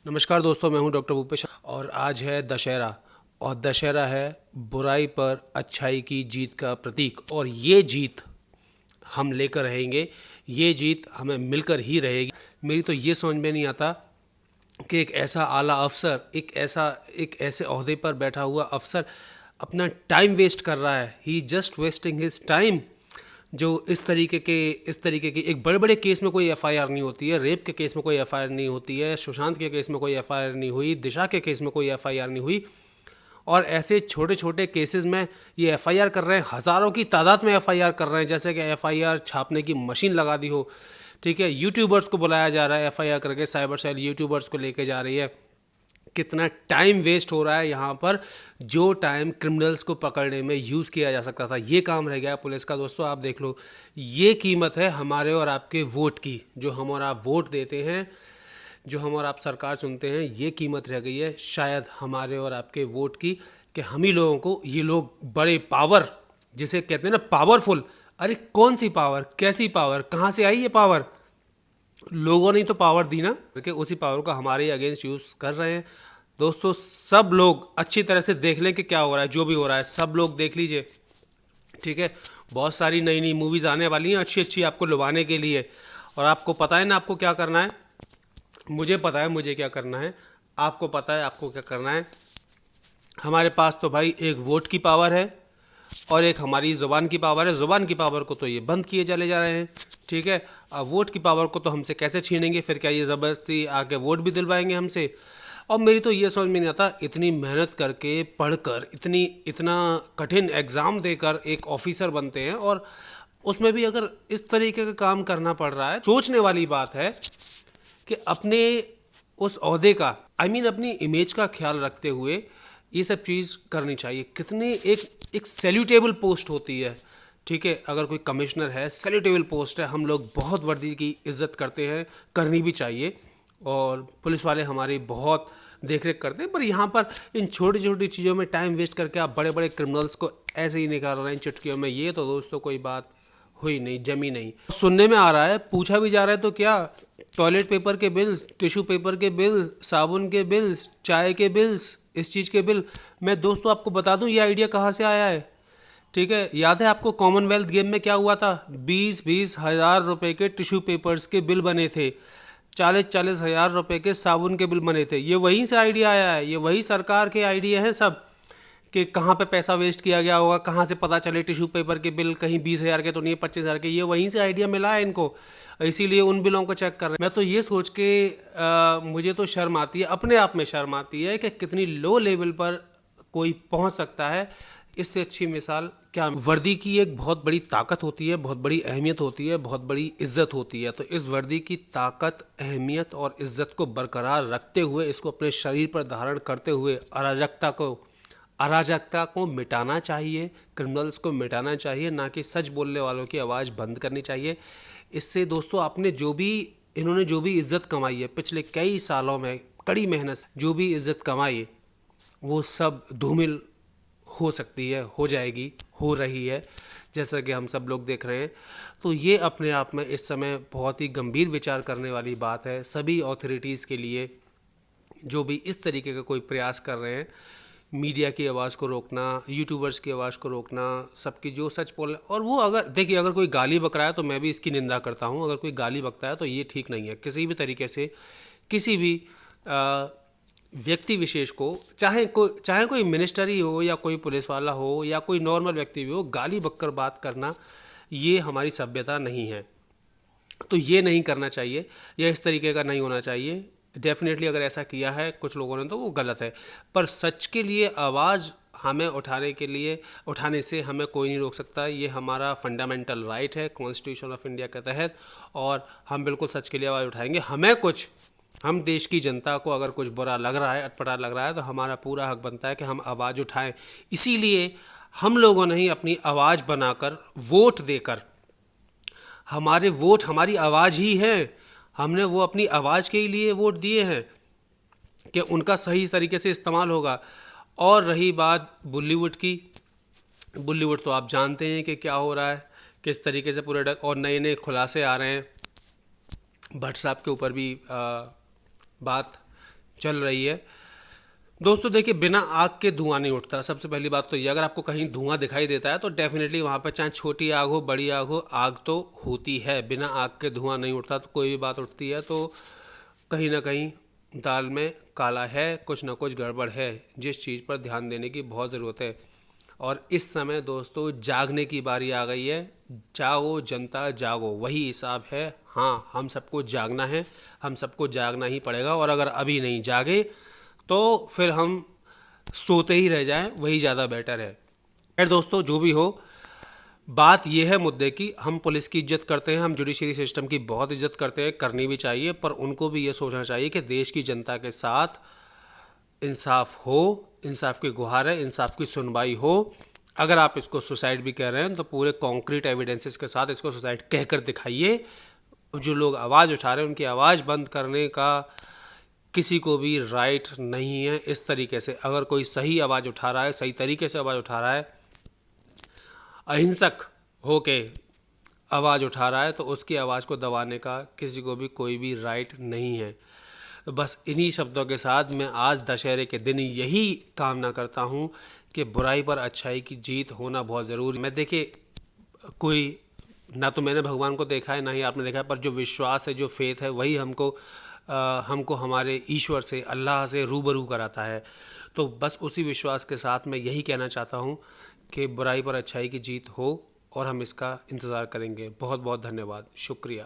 नमस्कार दोस्तों, मैं हूं डॉक्टर भूपेश और आज है दशहरा। और दशहरा है बुराई पर अच्छाई की जीत का प्रतीक। और ये जीत हम लेकर रहेंगे, ये जीत हमें मिलकर ही रहेगी। मेरी तो ये समझ में नहीं आता कि एक ऐसा आला अफसर, एक ऐसे ओहदे पर बैठा हुआ अफसर अपना टाइम वेस्ट कर रहा है। ही जस्ट वेस्टिंग हिज टाइम। जो इस तरीके के एक बड़े बड़े केस में कोई एफआईआर नहीं होती है, रेप के केस में कोई एफआईआर नहीं होती है, सुशांत के केस में कोई एफआईआर नहीं हुई, दिशा के केस में कोई एफआईआर नहीं हुई। और ऐसे छोटे छोटे केसेस में ये एफआईआर कर रहे हैं, हज़ारों की तादाद में एफआईआर कर रहे हैं, जैसे कि एफआईआर छापने की मशीन लगा दी हो। ठीक है, यूट्यूबर्स को बुलाया जा रहा है, एफआईआर करके साइबर सेल यूट्यूबर्स को लेके जा रही है। कितना टाइम वेस्ट हो रहा है यहाँ पर, जो टाइम क्रिमिनल्स को पकड़ने में यूज़ किया जा सकता था, ये काम रह गया पुलिस का। दोस्तों आप देख लो, ये कीमत है हमारे और आपके वोट की। जो हम और आप वोट देते हैं, जो हम और आप सरकार चुनते हैं, ये कीमत रह गई है शायद हमारे और आपके वोट की, कि हम ही लोगों को ये लोग बड़े पावर, जिसे कहते हैं ना पावरफुल, अरे कौन सी पावर, कैसी पावर, कहाँ से आई ये पावर? लोगों ने तो पावर दी ना, कि उसी पावर का हमारे अगेंस्ट यूज़ कर रहे हैं। दोस्तों सब लोग अच्छी तरह से देख लें कि क्या हो रहा है, जो भी हो रहा है सब लोग देख लीजिए। ठीक है, बहुत सारी नई नई मूवीज़ आने वाली हैं अच्छी अच्छी आपको लुभाने के लिए। और आपको पता है ना आपको क्या करना है, मुझे पता है मुझे क्या करना है, आपको पता है आपको क्या करना है। हमारे पास तो भाई एक वोट की पावर है और एक हमारी ज़ुबान की पावर है। ज़ुबान की पावर को तो ये बंद किए चले जा रहे हैं। ठीक है, अब वोट की पावर को तो हमसे कैसे छीनेंगे? फिर क्या ये ज़बरदस्ती आके वोट भी दिलवाएंगे हमसे? और मेरी तो ये समझ में नहीं आता, इतनी मेहनत करके पढ़कर, इतना कठिन एग्ज़ाम देकर एक ऑफिसर बनते हैं, और उसमें भी अगर इस तरीके का काम करना पड़ रहा है। सोचने वाली बात है कि अपने उस ओहदे का, अपनी इमेज का ख्याल रखते हुए ये सब चीज़ करनी चाहिए। कितनी एक सैल्यूटेबल पोस्ट होती है। ठीक है, अगर कोई कमिश्नर है, सैल्यूटेबल पोस्ट है, हम लोग बहुत वर्दी की इज्जत करते हैं, करनी भी चाहिए। और पुलिस वाले हमारी बहुत देख रेख करते हैं। पर यहाँ पर इन छोटी छोटी चीज़ों में टाइम वेस्ट करके आप बड़े बड़े क्रिमिनल्स को ऐसे ही निकाल रहे हैं चुटकियों में, ये तो दोस्तों कोई बात हुई नहीं, जमी नहीं। सुनने में आ रहा है, पूछा भी जा रहा है तो क्या, टॉयलेट पेपर के बिल्स, टिश्यू पेपर के बिल, साबुन के बिल्स, चाय के बिल्स, इस चीज़ के बिल। मैं दोस्तों आपको बता दूं ये आइडिया कहाँ से आया है। ठीक है, याद है आपको कॉमनवेल्थ गेम में क्या हुआ था? 20-20 हज़ार रुपए के टिश्यू पेपर्स के बिल बने थे, 40-40 हज़ार रुपए के साबुन के बिल बने थे। ये वहीं से आइडिया आया है, ये वही सरकार के आइडिया हैं सब, कि कहाँ पे पैसा वेस्ट किया गया होगा, कहाँ से पता चले टिश्यू पेपर के बिल कहीं 20,000 के तो नहीं, 25,000 के। ये वहीं से आइडिया मिला है इनको, इसीलिए उन बिलों को चेक कर रहे हैं। मैं तो ये सोच के मुझे तो शर्म आती है, अपने आप में शर्म आती है कि कितनी लो लेवल पर कोई पहुंच सकता है। इससे अच्छी मिसाल क्या, वर्दी की एक बहुत बड़ी ताकत होती है, बहुत बड़ी अहमियत होती है, बहुत बड़ी इज्जत होती है। तो इस वर्दी की ताकत, अहमियत और इज्जत को बरकरार रखते हुए, इसको अपने शरीर पर धारण करते हुए अराजकता को मिटाना चाहिए, क्रिमिनल्स को मिटाना चाहिए, ना कि सच बोलने वालों की आवाज़ बंद करनी चाहिए। इससे दोस्तों इन्होंने जो भी इज्जत कमाई है पिछले कई सालों में, कड़ी मेहनत से जो भी इज्जत कमाई है, वो सब धूमिल हो सकती है, हो जाएगी, हो रही है, जैसा कि हम सब लोग देख रहे हैं। तो ये अपने आप में इस समय बहुत ही गंभीर विचार करने वाली बात है सभी अथॉरिटीज़ के लिए, जो भी इस तरीके का कोई प्रयास कर रहे हैं। मीडिया की आवाज़ को रोकना, यूट्यूबर्स की आवाज़ को रोकना, सबकी जो सच बोल। और वो अगर देखिए, अगर कोई गाली बक रहा है तो मैं भी इसकी निंदा करता हूँ। अगर कोई गाली बकता है तो ये ठीक नहीं है। किसी भी तरीके से किसी भी व्यक्ति विशेष को, चाहे कोई मिनिस्टर ही हो, या कोई पुलिस वाला हो, या कोई नॉर्मल व्यक्ति भी हो, गाली बककर बात करना ये हमारी सभ्यता नहीं है। तो ये नहीं करना चाहिए, या इस तरीके का नहीं होना चाहिए। डेफिनेटली अगर ऐसा किया है कुछ लोगों ने तो वो गलत है। पर सच के लिए आवाज़ हमें उठाने से हमें कोई नहीं रोक सकता। ये हमारा फंडामेंटल राइट है कॉन्स्टिट्यूशन ऑफ इंडिया के तहत, और हम बिल्कुल सच के लिए आवाज़ उठाएंगे। हम देश की जनता को अगर कुछ बुरा लग रहा है, अटपटा लग रहा है, तो हमारा पूरा हक बनता है कि हम आवाज़ उठाएं। इसीलिए हम लोगों ने ही अपनी आवाज़ बनाकर, वोट देकर, हमारे वोट हमारी आवाज़ ही है, हमने वो अपनी आवाज़ के लिए वोट दिए हैं कि उनका सही तरीके से इस्तेमाल होगा। और रही बात बॉलीवुड की, बॉलीवुड तो आप जानते हैं कि क्या हो रहा है, किस तरीके से और नए नए खुलासे आ रहे हैं। भट्ट साहब के ऊपर भी बात चल रही है। दोस्तों देखिए, बिना आग के धुआं नहीं उठता। सबसे पहली बात तो ये, अगर आपको कहीं धुआं दिखाई देता है तो डेफिनेटली वहाँ पर चाहे छोटी आग हो बड़ी आग हो, आग तो होती है। बिना आग के धुआं नहीं उठता। तो कोई भी बात उठती है तो कहीं ना कहीं दाल में काला है, कुछ ना कुछ गड़बड़ है, जिस चीज़ पर ध्यान देने की बहुत ज़रूरत है। और इस समय दोस्तों जागने की बारी आ गई है। जागो जनता जागो, वही हिसाब है। हाँ, हम सबको जागना है, हम सबको जागना ही पड़ेगा। और अगर अभी नहीं जागे तो फिर हम सोते ही रह जाएं, वही ज़्यादा बेटर है। खैर दोस्तों, जो भी हो, बात यह है मुद्दे की, हम पुलिस की इज्जत करते हैं, हम जुडिशरी सिस्टम की बहुत इज्जत करते हैं, करनी भी चाहिए। पर उनको भी ये सोचना चाहिए कि देश की जनता के साथ इंसाफ हो, इंसाफ की गुहार है, इंसाफ की सुनवाई हो। अगर आप इसको सुसाइड भी कह रहे हैं तो पूरे कॉन्क्रीट एविडेंसेस के साथ इसको सुसाइड कहकर दिखाइए। जो लोग आवाज़ उठा रहे हैं उनकी आवाज़ बंद करने का किसी को भी राइट नहीं है। इस तरीके से अगर कोई सही आवाज़ उठा रहा है, सही तरीके से आवाज़ उठा रहा है, अहिंसक होके आवाज़ उठा रहा है, तो उसकी आवाज़ को दबाने का किसी को भी कोई भी राइट नहीं है। तो बस इन्हीं शब्दों के साथ मैं आज दशहरे के दिन यही कामना करता हूँ कि बुराई पर अच्छाई की जीत होना बहुत ज़रूरी। मैं देखिए, कोई ना तो मैंने भगवान को देखा है ना ही आपने देखा है, पर जो विश्वास है, जो फेथ है, वही हमको हमारे ईश्वर से, अल्लाह से रूबरू कराता है। तो बस उसी विश्वास के साथ मैं यही कहना चाहता हूँ कि बुराई पर अच्छाई की जीत हो, और हम इसका इंतज़ार करेंगे। बहुत बहुत धन्यवाद, शुक्रिया।